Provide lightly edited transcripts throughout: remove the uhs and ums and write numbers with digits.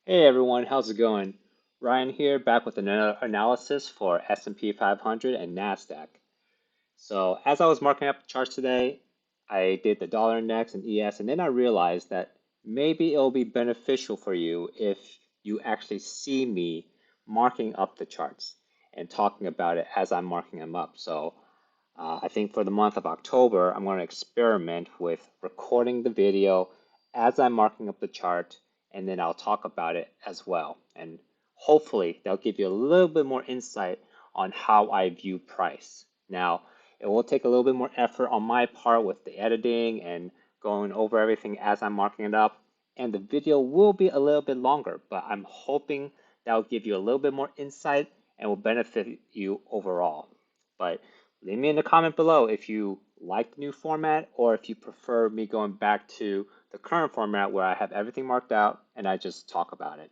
Hey everyone, how's it going? Ryan here, back with another analysis for S&P 500 and Nasdaq. So as I was marking up the charts today, I did the dollar index and ES, and then I realized that maybe it'll be beneficial for you if you actually see me marking up the charts and talking about it as I'm marking them up. So I think for the month of October, I'm going to experiment with recording the video as I'm marking up the chart, and then I'll talk about it as well. And hopefully, that'll give you a little bit more insight on how I view price. Now, it will take a little bit more effort on my part with the editing and going over everything as I'm marking it up. And the video will be a little bit longer, but I'm hoping that will give you a little bit more insight and will benefit you overall. But leave me in the comment below if you like the new format or if you prefer me going back to the current format where I have everything marked out and I just talk about it.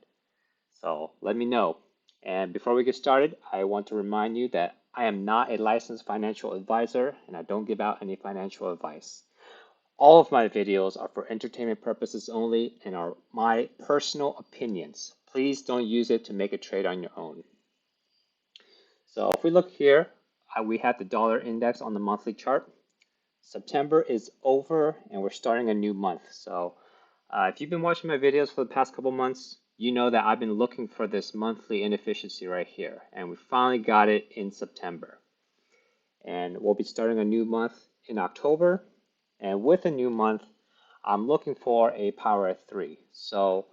So let me know. And before we get started, I want to remind you that I am not a licensed financial advisor and I don't give out any financial advice. All of my videos are for entertainment purposes only and are my personal opinions. Please don't use it to make a trade on your own. So if we look here, we have the dollar index on the monthly chart. September is over and we're starting a new month. So if you've been watching my videos for the past couple months, you know that I've been looking for this monthly inefficiency right here. And we finally got it in September. And we'll be starting a new month in October. And with a new month, I'm looking for a power of 3. So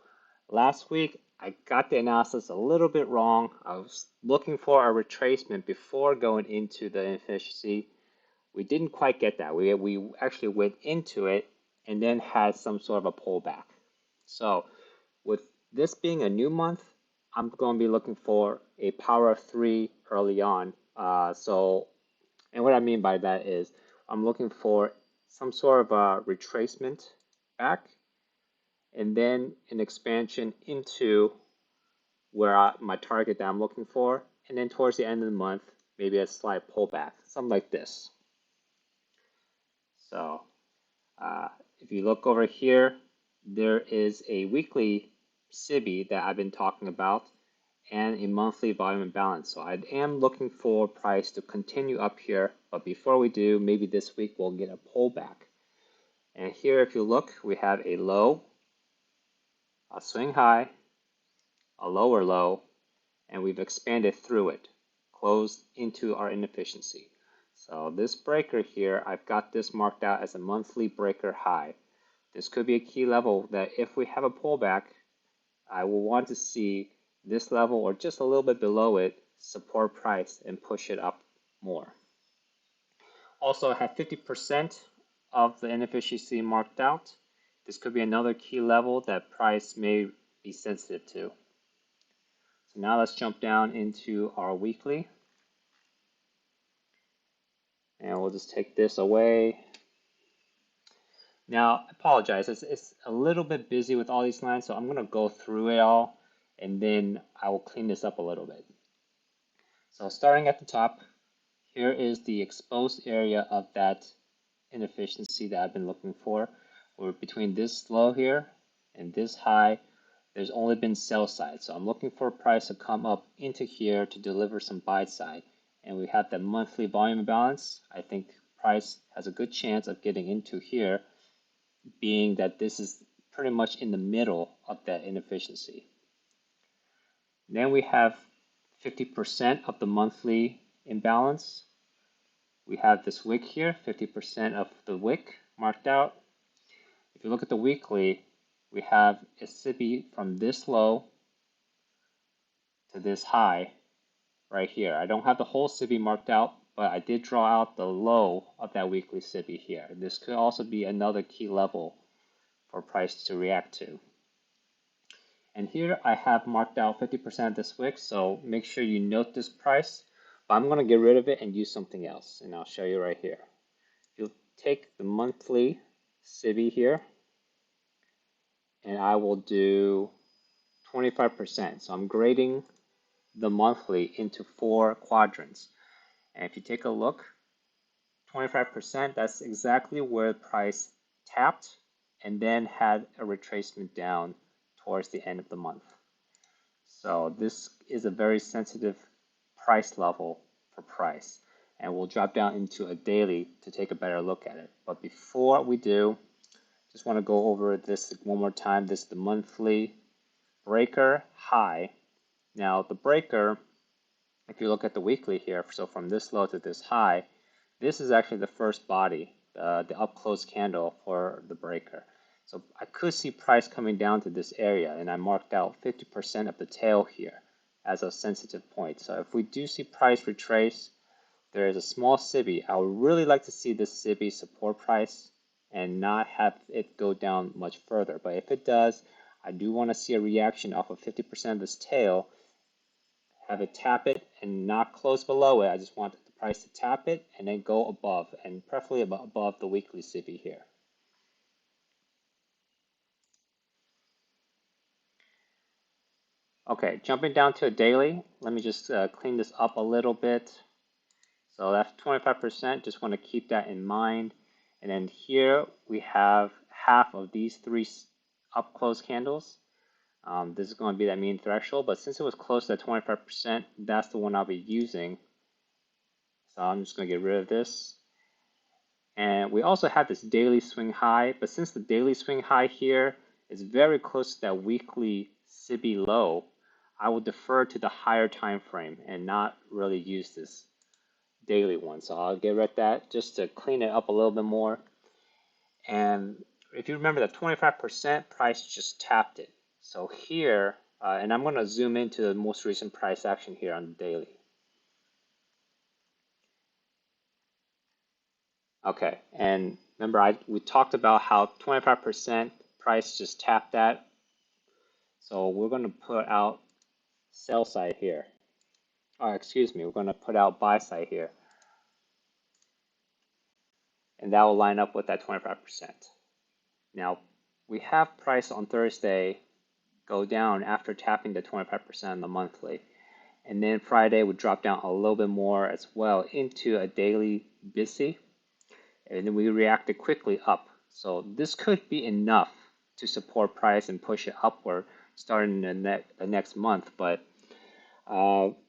last week, I got the analysis a little bit wrong. I was looking for a retracement before going into the inefficiency. We didn't quite get that. We actually went into it and then had some sort of a pullback. So with this being a new month, I'm going to be looking for a power of 3 early on. And what I mean by that is I'm looking for some sort of a retracement back and then an expansion into where my target that I'm looking for, and then towards the end of the month, maybe a slight pullback, something like this. So if you look over here, there is a weekly SIBI that I've been talking about and a monthly volume imbalance. So I am looking for price to continue up here, but before we do, maybe this week we'll get a pullback. And here, if you look, we have a low, a swing high, a lower low, and we've expanded through it, closed into our inefficiency. So this breaker here, I've got this marked out as a monthly breaker high. This could be a key level that if we have a pullback, I will want to see this level or just a little bit below it support price and push it up more. Also, I have 50% of the inefficiency marked out. This could be another key level that price may be sensitive to. So now let's jump down into our weekly. And we'll just take this away. Now, I apologize, it's a little bit busy with all these lines, so I'm gonna go through it all and then I will clean this up a little bit. So starting at the top, here is the exposed area of that inefficiency that I've been looking for. We're between this low here and this high, there's only been sell side. So I'm looking for a price to come up into here to deliver some buy side. And we have the monthly volume imbalance. I think price has a good chance of getting into here, being that this is pretty much in the middle of that inefficiency. Then we have 50% of the monthly imbalance. We have this wick here, 50% of the wick marked out. If you look at the weekly, we have a SIBI from this low to this high right here. I don't have the whole SIBI marked out, but I did draw out the low of that weekly SIBI here. This could also be another key level for price to react to. And here I have marked out 50% of this wick, so make sure you note this price, but I'm going to get rid of it and use something else, and I'll show you right here. You'll take the monthly SIBI here, and I will do 25%. So I'm grading the monthly into 4 quadrants. And if you take a look, 25%, that's exactly where the price tapped and then had a retracement down towards the end of the month. So this is a very sensitive price level for price. And we'll drop down into a daily to take a better look at it. But before we do, just want to go over this one more time. This is the monthly breaker high. Now the breaker, if you look at the weekly here, so from this low to this high, this is actually the first body, the up close candle for the breaker. So I could see price coming down to this area, and I marked out 50% of the tail here as a sensitive point. So if we do see price retrace, there is a small SIBI. I would really like to see this SIBI support price and not have it go down much further. But if it does, I do want to see a reaction off of 50% of this tail, have it tap it and not close below it. I just want the price to tap it and then go above, and preferably above the weekly SIBI here. Okay, jumping down to a daily, let me just clean this up a little bit. So that's 25%, just want to keep that in mind. And then here we have half of these three up close candles. This is going to be that mean threshold, but since it was close to 25%, that's the one I'll be using. So I'm just going to get rid of this. And we also have this daily swing high, but since the daily swing high here is very close to that weekly SIBI low, I will defer to the higher time frame and not really use this daily one. So I'll get rid of that just to clean it up a little bit more. And if you remember, that 25% price just tapped it. So here, and I'm going to zoom into the most recent price action here on the daily. Okay, and remember we talked about how 25% price just tapped that. So we're going to put out sell side here. Or excuse me, we're going to put out buy side here. And that will line up with that 25%. Now, we have price on Thursday go down after tapping the 25% on the monthly. And then Friday would drop down a little bit more as well into a daily BISI. And then we reacted quickly up. So this could be enough to support price and push it upward starting the next month. But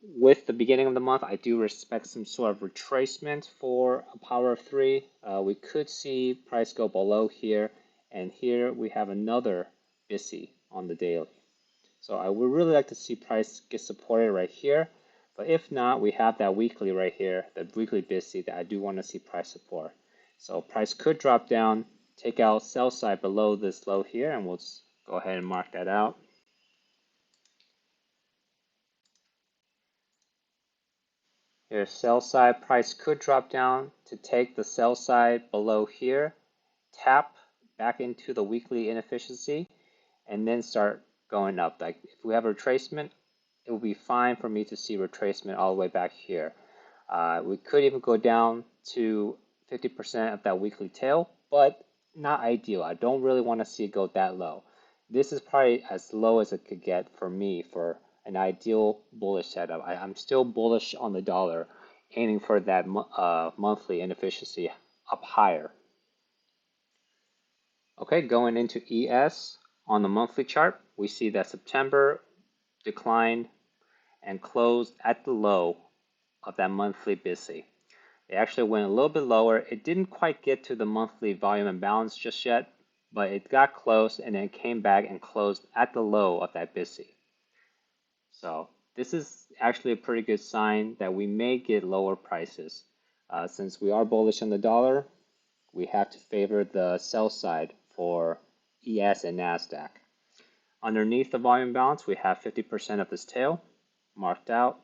with the beginning of the month, I do expect some sort of retracement for a power of 3. We could see price go below here, and here we have another BISI on the daily. So I would really like to see price get supported right here, but if not, we have that weekly right here, the weekly BISI that I do want to see price support. So price could drop down, take out sell side below this low here, and we'll just go ahead and mark that out. Here, sell side price could drop down to take the sell side below here, tap back into the weekly inefficiency, and then start going up. Like if we have a retracement, it will be fine for me to see retracement all the way back here. We could even go down to 50% of that weekly tail, but not ideal. I don't really want to see it go that low. This is probably as low as it could get for me for an ideal bullish setup. I'm still bullish on the dollar, aiming for that monthly inefficiency up higher. Okay, going into ES on the monthly chart, we see that September declined and closed at the low of that monthly BISI. It actually went a little bit lower. It didn't quite get to the monthly volume imbalance just yet, but it got close and then came back and closed at the low of that BISI. So this is actually a pretty good sign that we may get lower prices. Since we are bullish on the dollar, we have to favor the sell side for ES and Nasdaq. Underneath the volume balance, we have 50% of this tail marked out.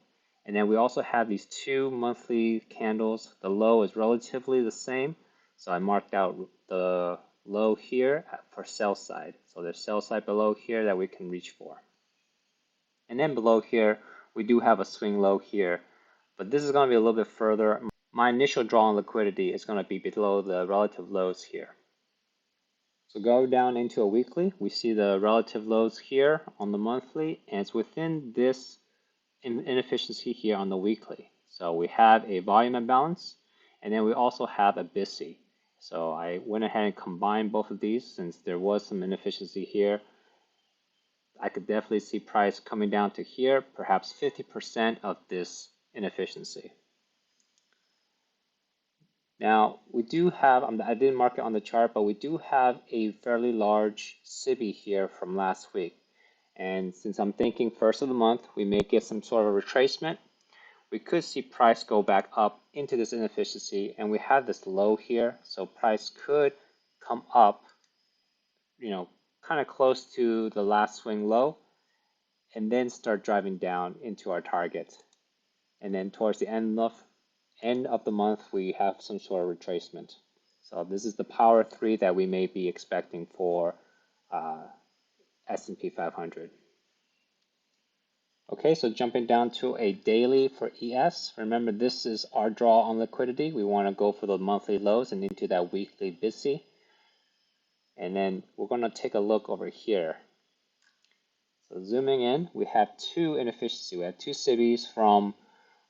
And then we also have these two monthly candles. The low is relatively the same. So I marked out the low here for sell side. So there's sell side below here that we can reach for. And then below here, we do have a swing low here, but this is going to be a little bit further. My initial draw on liquidity is going to be below the relative lows here. So go down into a weekly, we see the relative lows here on the monthly, and it's within this inefficiency here on the weekly. So we have a volume imbalance, and then we also have a BISI. So I went ahead and combined both of these since there was some inefficiency here. I could definitely see price coming down to here, perhaps 50% of this inefficiency. Now, we do have, I didn't mark it on the chart, but we do have a fairly large SIBI here from last week. And since I'm thinking first of the month, we may get some sort of retracement. We could see price go back up into this inefficiency, and we have this low here. So price could come up, kind of close to the last swing low, and then start driving down into our target. And then towards the end of the month, we have some sort of retracement. So this is the power 3 that we may be expecting for S&P 500. Okay, so jumping down to a daily for ES. Remember, this is our draw on liquidity. We want to go for the monthly lows and into that weekly busy. And then we're going to take a look over here. So zooming in, we have two inefficiencies. We have two SIBIs from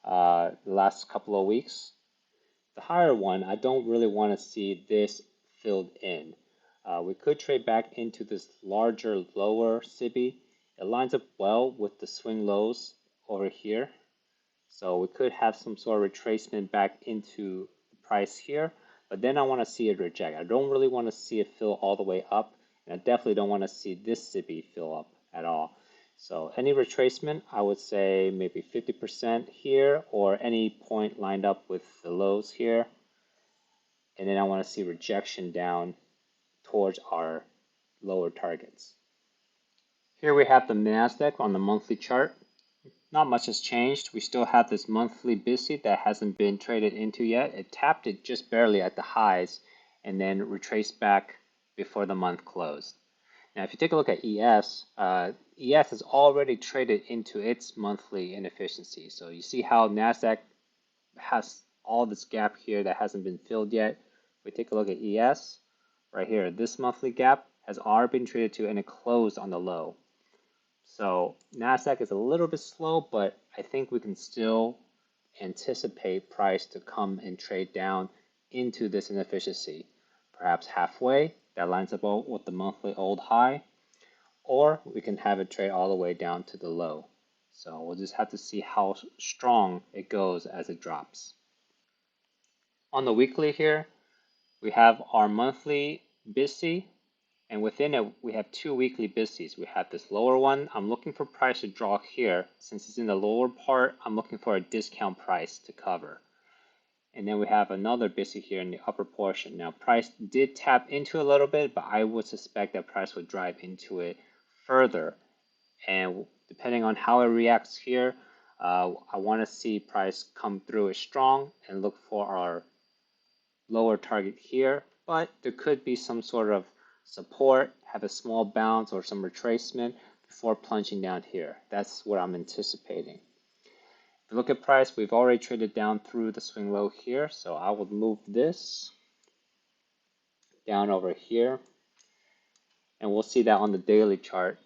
the last couple of weeks. The higher one, I don't really want to see this filled in. We could trade back into this larger, lower SIBI. It lines up well with the swing lows over here. So we could have some sort of retracement back into the price here, but then I want to see it reject. I don't really want to see it fill all the way up, and I definitely don't want to see this SIBI fill up at all. So any retracement, I would say maybe 50% here, or any point lined up with the lows here. And then I want to see rejection down towards our lower targets. Here we have the Nasdaq on the monthly chart. Not much has changed. We still have this monthly busy that hasn't been traded into yet. It tapped it just barely at the highs and then retraced back before the month closed. Now, if you take a look at ES, ES has already traded into its monthly inefficiency. So you see how Nasdaq has all this gap here that hasn't been filled yet. If we take a look at ES, right here, this monthly gap has already been traded to and it closed on the low. So Nasdaq is a little bit slow, but I think we can still anticipate price to come and trade down into this inefficiency, perhaps halfway. That lines up with the monthly old high, or we can have it trade all the way down to the low. So we'll just have to see how strong it goes as it drops. On the weekly here, we have our monthly BISI, and within it, we have two weekly BISIs. We have this lower one. I'm looking for price to draw here. Since it's in the lower part, I'm looking for a discount price to cover. And then we have another BISI here in the upper portion. Now, price did tap into a little bit, but I would suspect that price would drive into it further. And depending on how it reacts here, I want to see price come through it strong and look for our lower target here. But there could be some sort of support, have a small bounce or some retracement before plunging down here. That's what I'm anticipating. If you look at price, we've already traded down through the swing low here, so I would move this down over here, and we'll see that on the daily chart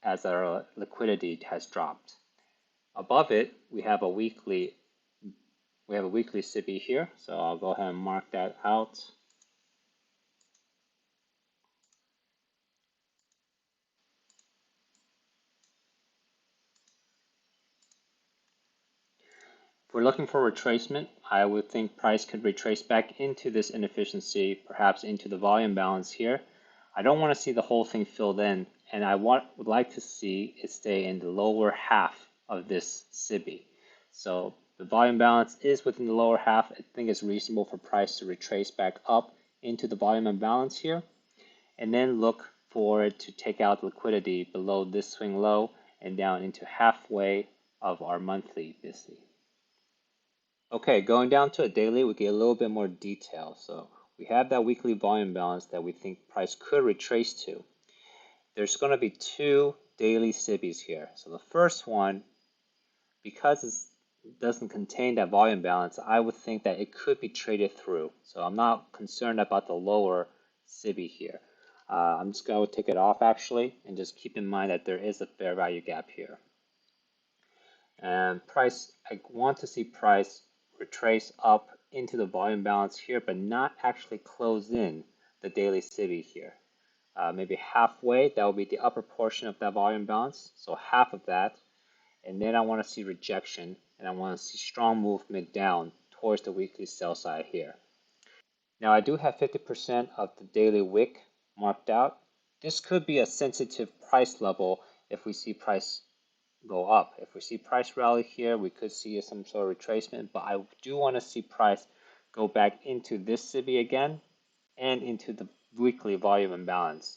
as our liquidity has dropped. Above it, we have a weekly SIBI here, so I'll go ahead and mark that out. If we're looking for retracement, I would think price could retrace back into this inefficiency, perhaps into the volume balance here. I don't want to see the whole thing filled in, and I would like to see it stay in the lower half of this SIBI. So the volume balance is within the lower half. I think it's reasonable for price to retrace back up into the volume imbalance here, and then look for it to take out liquidity below this swing low and down into halfway of our monthly BISI. Okay, going down to a daily, we get a little bit more detail. So we have that weekly volume balance that we think price could retrace to. There's going to be two daily SIBIs here. So the first one, because it doesn't contain that volume balance, I would think that it could be traded through. So I'm not concerned about the lower SIBI here. I'm just going to take it off actually, and just keep in mind that there is a fair value gap here. And price, I want to see price retrace up into the volume balance here, but not actually close in the daily SIBI here. maybe halfway. That will be the upper portion of that volume balance. So half of that. And then I want to see rejection, and I want to see strong movement down towards the weekly sell side here. Now I do have 50% of the daily wick marked out. This could be a sensitive price level if we see price go up. If we see price rally here, we could see some sort of retracement, but I do want to see price go back into this CB again and into the weekly volume imbalance.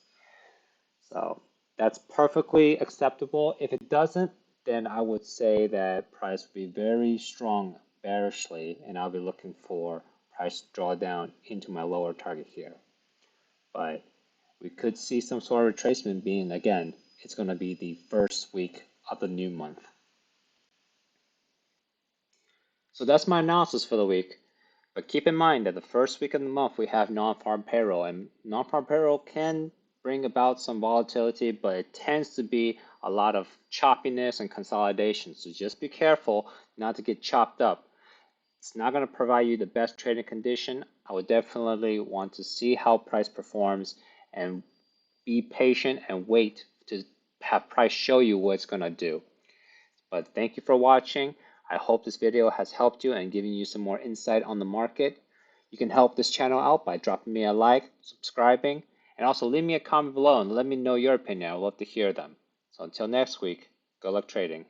So that's perfectly acceptable. If it doesn't, then I would say that price would be very strong bearishly, and I'll be looking for price drawdown into my lower target here. But we could see some sort of retracement being, again, it's going to be the first week of the new month. So that's my analysis for the week. But keep in mind that the first week of the month we have non-farm payroll, and non-farm payroll can bring about some volatility, but it tends to be a lot of choppiness and consolidation. So just be careful not to get chopped up. It's not going to provide you the best trading condition. I would definitely want to see how price performs and be patient and wait to have price show you what it's going to do. But thank you for watching. I hope this video has helped you and given you some more insight on the market. You can help this channel out by dropping me a like, subscribing, and also leave me a comment below and let me know your opinion. I would love to hear them. So until next week, good luck trading.